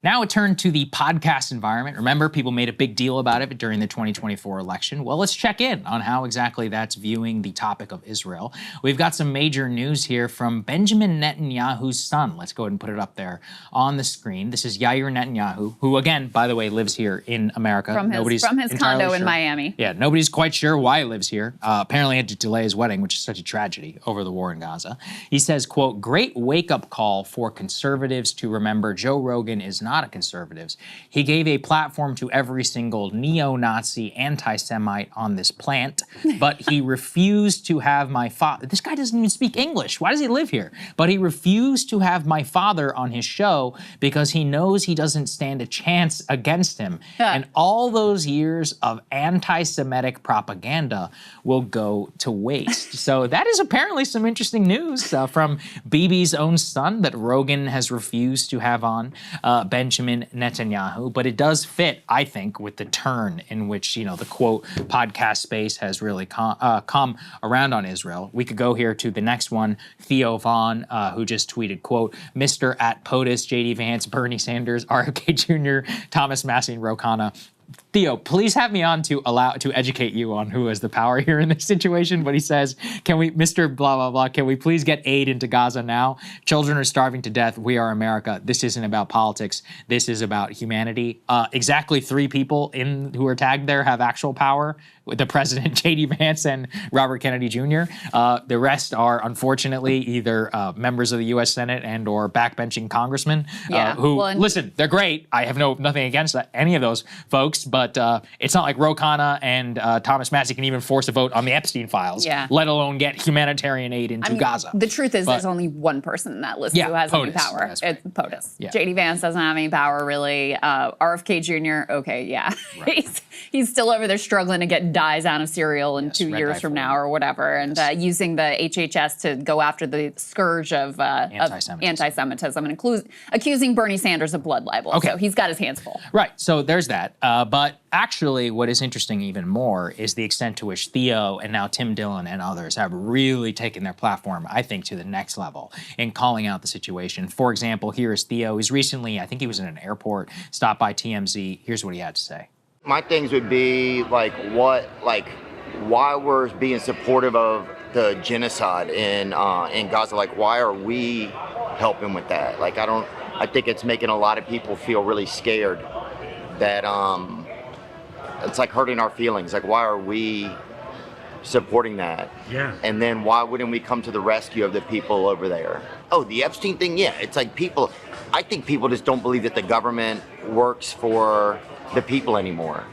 Now it turned to the podcast environment. Remember, people made a big deal about it during the 2024 election. Well, let's check in on how exactly that's viewing the topic of Israel. We've got some major news here from Benjamin Netanyahu's son. Let's go ahead and put it up there on the screen. This is Yair Netanyahu, who, again, by the way, lives here in America. From his condo in Miami. Yeah, nobody's quite sure why he lives here. Apparently had to delay his wedding, which is such a tragedy over the war in Gaza. He says, quote, "Great wake-up call for conservatives to remember Joe Rogan is not a conservative. He gave a platform to every single neo-Nazi anti-Semite on this plant, but he refused to have my father." This guy doesn't even speak English. Why does he live here? But he refused to have my father on his show because he knows he doesn't stand a chance against him. Yeah. And all those years of anti-Semitic propaganda will go to waste. So that is apparently some interesting news from Bibi's own son that Rogan has refused to have on Benjamin Netanyahu, but it does fit, I think, with the turn in which, you know, the quote podcast space has really come around on Israel. We could go here to the next one, Theo Vaughn, who just tweeted, quote, "Mr. at POTUS, JD Vance, Bernie Sanders, RFK Jr., Thomas Massie, and Ro Khanna." Theo, please have me on to educate you on who has the power here in this situation. But he says, "Can we, Mr. blah, blah, blah, can we please get aid into Gaza now? Children are starving to death. We are America. This isn't about politics. This is about humanity." Exactly 3 people who are tagged there have actual power, with the president, JD Vance, and Robert Kennedy Jr. The rest are, unfortunately, either members of the U.S. Senate and or backbenching congressmen who, listen, they're great. I have nothing against any of those folks, but it's not like Ro Khanna and Thomas Massie can even force a vote on the Epstein files, let alone get humanitarian aid into Gaza. The truth is there's only one person in that list who has any power. Right. It's POTUS. Yeah. JD Vance doesn't have any power, really. RFK Jr., okay, right. he's still over there struggling to get dyes out of cereal in 2 years from now or whatever, and using the HHS to go after the scourge of anti-Semitism and accusing Bernie Sanders of blood libel. Okay. So he's got his hands full. Right, so there's that. But actually, what is interesting even more is the extent to which Theo and now Tim Dillon and others have really taken their platform, I think, to the next level in calling out the situation. For example, here is Theo. He's recently, I think he was in an airport, stopped by TMZ. Here's what he had to say. My things would be why we're being supportive of the genocide in Gaza. Like, why are we helping with that? I think it's making a lot of people feel really scared that it's like hurting our feelings. Like, why are we supporting that? Yeah. And then why wouldn't we come to the rescue of the people over there? Oh, the Epstein thing? Yeah, it's like I think people just don't believe that the government works for the people anymore.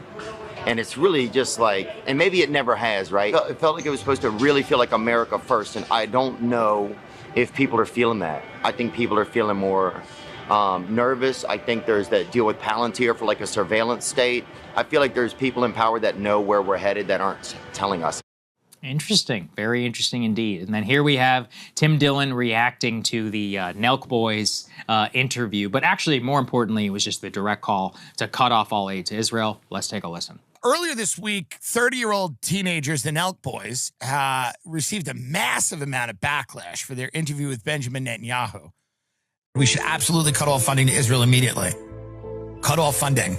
And it's really just and maybe it never has, right? It felt like it was supposed to really feel like America first, and I don't know if people are feeling that. I think people are feeling more nervous. I think there's that deal with Palantir for a surveillance state. I feel like there's people in power that know where we're headed that aren't telling us. Interesting. Very interesting indeed. And then here we have Tim Dillon reacting to the Nelk Boys interview. But actually, more importantly, it was just the direct call to cut off all aid to Israel. Let's take a listen. Earlier this week, 30-year-old teenagers, the Nelk Boys, received a massive amount of backlash for their interview with Benjamin Netanyahu. We should absolutely cut off funding to Israel immediately. Cut off funding.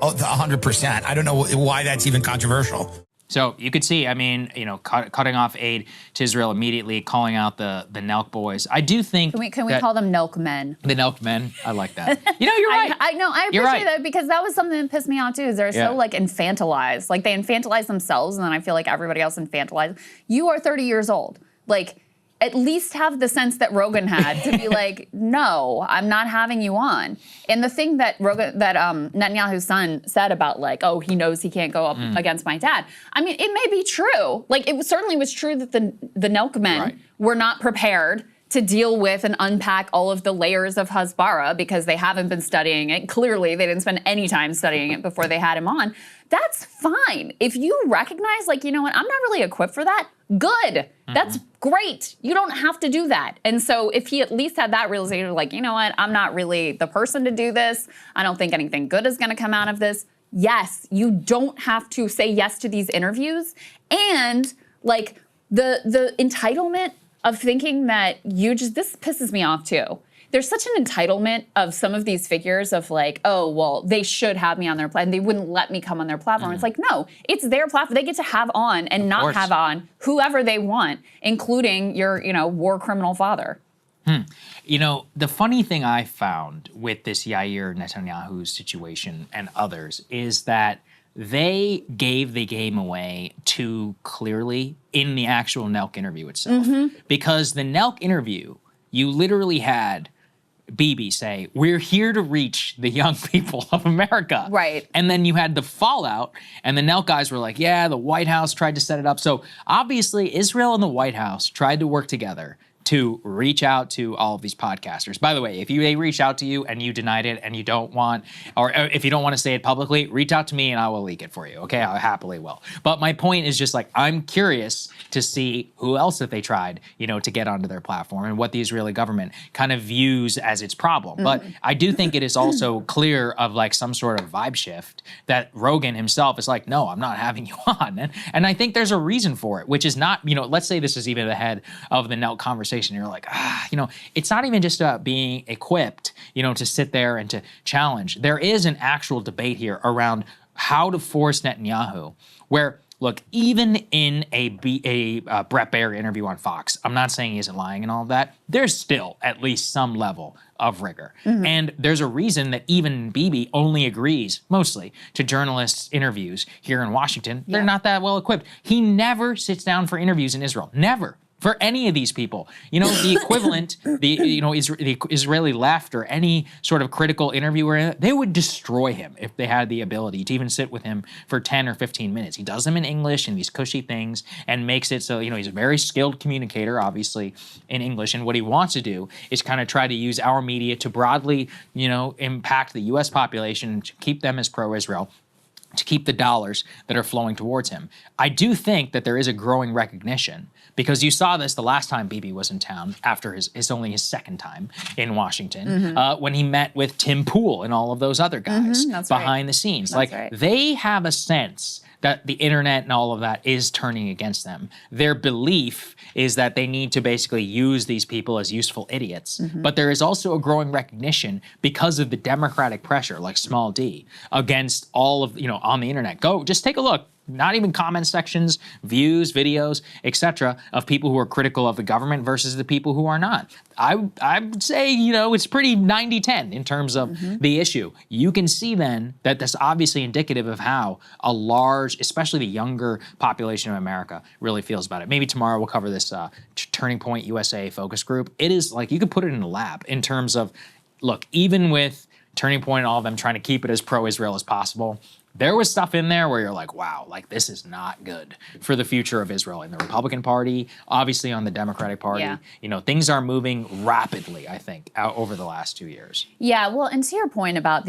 Oh, 100%. I don't know why that's even controversial. So you could see, I mean, cutting off aid to Israel immediately, calling out the Nelk Boys. I do think Can we call them Nelk Men? The Nelk Men. I like that. You're right. I know. I appreciate that because that was something that pissed me off too. Is they're so infantilized. They infantilize themselves, and then I feel like everybody else infantilized. You are 30 years old. At least have the sense that Rogan had to be like, no, I'm not having you on. And the thing that Netanyahu's son said about oh, he knows he can't go up against my dad. I mean, it may be true. It certainly was true that the Nelk men were not prepared to deal with and unpack all of the layers of Hasbara because they haven't been studying it. Clearly, they didn't spend any time studying it before they had him on. That's fine. If you recognize, you know what, I'm not really equipped for that, good. That's great. You don't have to do that. And so if he at least had that realization, you know what, I'm not really the person to do this. I don't think anything good is going to come out of this. Yes, you don't have to say yes to these interviews. And the entitlement of thinking that this pisses me off too. there's such an entitlement of some of these figures of like, oh, well, they should have me on their platform. They wouldn't let me come on their platform. It's like, no, it's their platform. They get to have on and not have on whoever they want, including your, war criminal father. The funny thing I found with this Yair Netanyahu situation and others is that they gave the game away too clearly in the actual Nelk interview itself. Because the Nelk interview, you literally had Bibi say, we're here to reach the young people of America. Right. And then you had the fallout, and the Nelk guys were like, yeah, the White House tried to set it up. So obviously Israel and the White House tried to work together to reach out to all of these podcasters. By the way, if they reach out to you and you denied it and you don't want, or if you don't want to say it publicly, reach out to me and I will leak it for you, okay? I happily will. But my point is just like, I'm curious to see who else have they tried, to get onto their platform and what the Israeli government kind of views as its problem. But I do think it is also clear of like some sort of vibe shift that Rogan himself is like, no, I'm not having you on. And I think there's a reason for it, which is not, let's say this is even ahead of the Nelk conversation. You're like, it's not even just about being equipped, to sit there and to challenge. There is an actual debate here around how to force Netanyahu, where, look, even in a Brett Baier interview on Fox, I'm not saying he isn't lying and all of that, there's still at least some level of rigor. And there's a reason that even Bibi only agrees, mostly, to journalists' interviews here in Washington. They're not that well equipped. He never sits down for interviews in Israel. Never. For any of these people, the equivalent, the Israeli left or any sort of critical interviewer, they would destroy him if they had the ability to even sit with him for 10 or 15 minutes. He does them in English and these cushy things and makes it so, he's a very skilled communicator, obviously, in English. And what he wants to do is kind of try to use our media to broadly, impact the U.S. population, to keep them as pro-Israel, to keep the dollars that are flowing towards him. I do think that there is a growing recognition, because you saw this the last time Bibi was in town after his only his second time in Washington, when he met with Tim Pool and all of those other guys behind the scenes. They have a sense that the internet and all of that is turning against them. Their belief is that they need to basically use these people as useful idiots. But there is also a growing recognition because of the democratic pressure, like small d, against all of, on the internet. Just take a look. Not even comment sections, views, videos, etc., of people who are critical of the government versus the people who are not. I would say, it's pretty 90-10 in terms of the issue. You can see then that that's obviously indicative of how a large, especially the younger population of America, really feels about it. Maybe tomorrow we'll cover this Turning Point USA focus group. It is like, you could put it in a lab in terms of, look, even with Turning Point and all of them trying to keep it as pro-Israel as possible, there was stuff in there where you're like, wow, like this is not good for the future of Israel in the Republican Party, obviously on the Democratic Party. Things are moving rapidly, I think, over the last 2 years. Yeah, well, and to your point about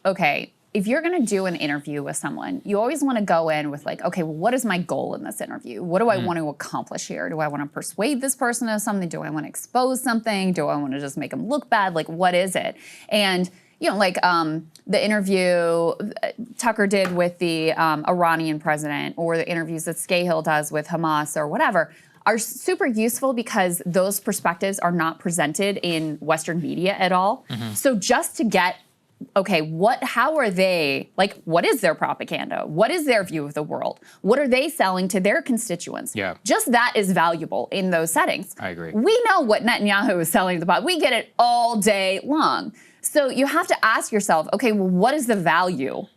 okay, if you're going to do an interview with someone, you always want to go in with like, okay, well, what is my goal in this interview? What do I want to accomplish here? Do I want to persuade this person of something? Do I want to expose something? Do I want to just make them look bad? Like, what is it? And the interview Tucker did with the Iranian president, or the interviews that Scahill does with Hamas or whatever, are super useful because those perspectives are not presented in Western media at all. So just to get, okay, how are they, what is their propaganda? What is their view of the world? What are they selling to their constituents? Just that is valuable in those settings. I agree. We know what Netanyahu is selling to the public. We get it all day long. So you have to ask yourself, okay, well, what is the value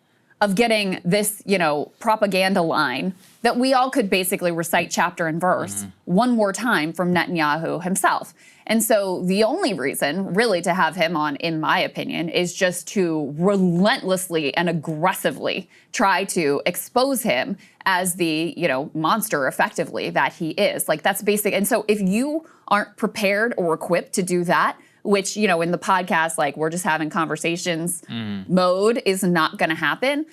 of getting this, propaganda line that we all could basically recite chapter and verse one more time from Netanyahu himself? And so the only reason really to have him on, in my opinion, is just to relentlessly and aggressively try to expose him as the, monster effectively that he is. That's basic. And so if you aren't prepared or equipped to do that, which, in the podcast, we're just having conversations mode is not going to happen,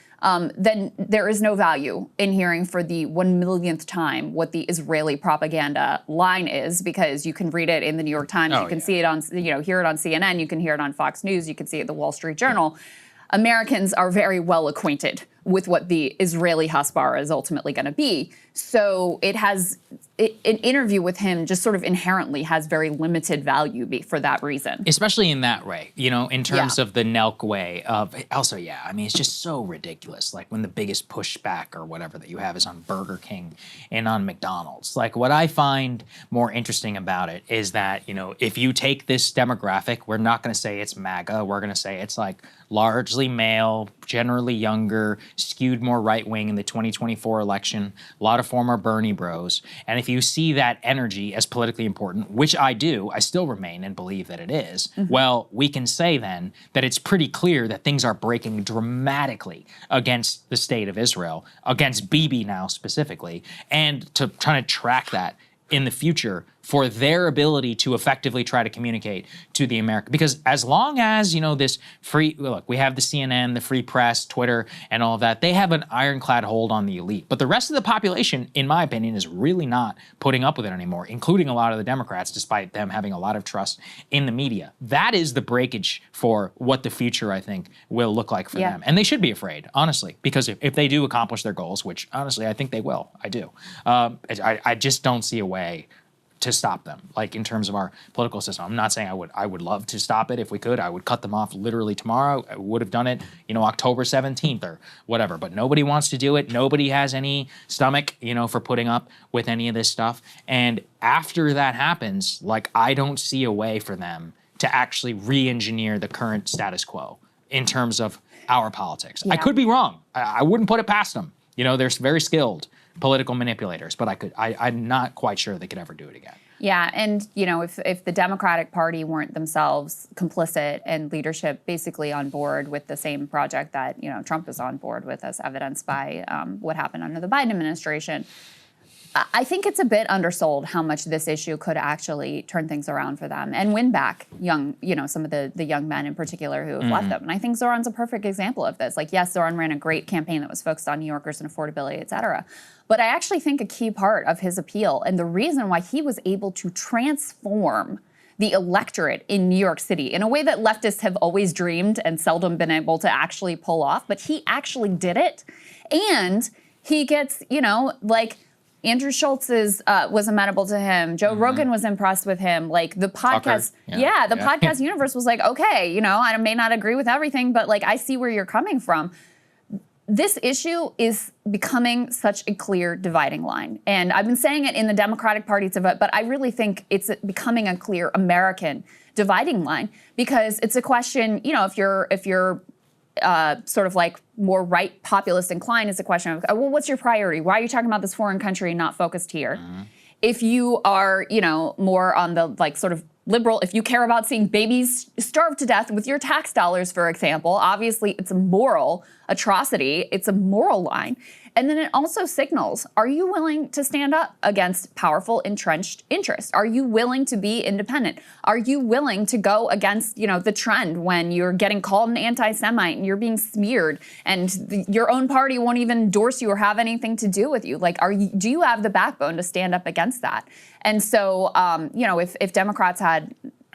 then there is no value in hearing for the 1 millionth time what the Israeli propaganda line is, because you can read it in the New York Times, you can see it on, hear it on CNN, you can hear it on Fox News, you can see it in the Wall Street Journal. Americans are very well acquainted with what the Israeli Hasbara is ultimately going to be. So an interview with him just sort of inherently has very limited value for that reason. Especially in that way, in terms of the Nelk way of, also, I mean, it's just so ridiculous. Like when the biggest pushback or whatever that you have is on Burger King and on McDonald's. Like what I find more interesting about it is that, if you take this demographic, we're not going to say it's MAGA. We're going to say it's like largely male, generally younger, skewed more right-wing in the 2024 election, a lot of former Bernie bros. And if you see that energy as politically important, which I do, I still remain and believe that it is, well, we can say then that it's pretty clear that things are breaking dramatically against the state of Israel, against Bibi now specifically, and to try to track that in the future for their ability to effectively try to communicate to the American. Because as long as, this free, look, we have the CNN, the free press, Twitter, and all of that, they have an ironclad hold on the elite. But the rest of the population, in my opinion, is really not putting up with it anymore, including a lot of the Democrats, despite them having a lot of trust in the media. That is the breakage for what the future, I think, will look like for them. And they should be afraid, honestly, because if they do accomplish their goals, which honestly, I think they will, I do, I just don't see a way to stop them, like in terms of our political system. I'm not saying I would love to stop it if we could. I would cut them off literally tomorrow. I would have done it, October 17th or whatever, but nobody wants to do it. Nobody has any stomach, for putting up with any of this stuff. And after that happens, like, I don't see a way for them to actually re-engineer the current status quo in terms of our politics. I could be wrong. I wouldn't put it past them. They're very skilled political manipulators, but I'm not quite sure they could ever do it again. Yeah, and if the Democratic Party weren't themselves complicit and leadership basically on board with the same project that Trump is on board with, as evidenced by what happened under the Biden administration, I think it's a bit undersold how much this issue could actually turn things around for them and win back some of the young men in particular who have left them. And I think Zoran's a perfect example of this. Like, yes, Zoran ran a great campaign that was focused on New Yorkers and affordability, et cetera. But I actually think a key part of his appeal and the reason why he was able to transform the electorate in New York City in a way that leftists have always dreamed and seldom been able to actually pull off, but he actually did it. And he gets, Andrew Schultz was amenable to him. Joe Rogan was impressed with him. Like the podcast, podcast universe was like, okay, I may not agree with everything, but like I see where you're coming from. This issue is becoming such a clear dividing line. And I've been saying it in the Democratic Party, but I really think it's becoming a clear American dividing line because it's a question, if you're sort of like more right populist inclined, it's a question of, well, what's your priority? Why are you talking about this foreign country and not focused here? If you are, more on the like sort of liberal, if you care about seeing babies starve to death with your tax dollars, for example, obviously it's a moral atrocity. It's a moral line. And then it also signals, are you willing to stand up against powerful, entrenched interests? Are you willing to be independent? Are you willing to go against, the trend when you're getting called an anti-Semite and you're being smeared and your own party won't even endorse you or have anything to do with you? Like, do you have the backbone to stand up against that? And so, if Democrats had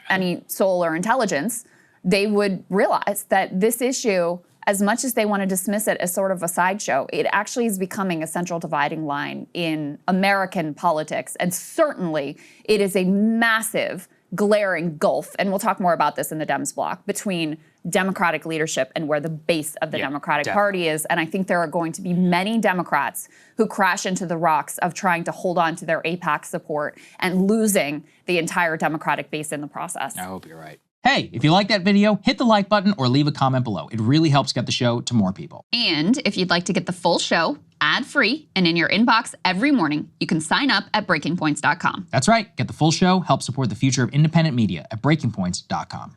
any soul or intelligence, they would realize that this issue, as much as they want to dismiss it as sort of a sideshow, it actually is becoming a central dividing line in American politics. And certainly it is a massive, glaring gulf, and we'll talk more about this in the Dems block, between Democratic leadership and where the base of the Democratic Party is. And I think there are going to be many Democrats who crash into the rocks of trying to hold on to their AIPAC support and losing the entire Democratic base in the process. I hope you're right. Hey, if you like that video, hit the like button or leave a comment below. It really helps get the show to more people. And if you'd like to get the full show ad-free and in your inbox every morning, you can sign up at breakingpoints.com. That's right. Get the full show, help support the future of independent media at breakingpoints.com.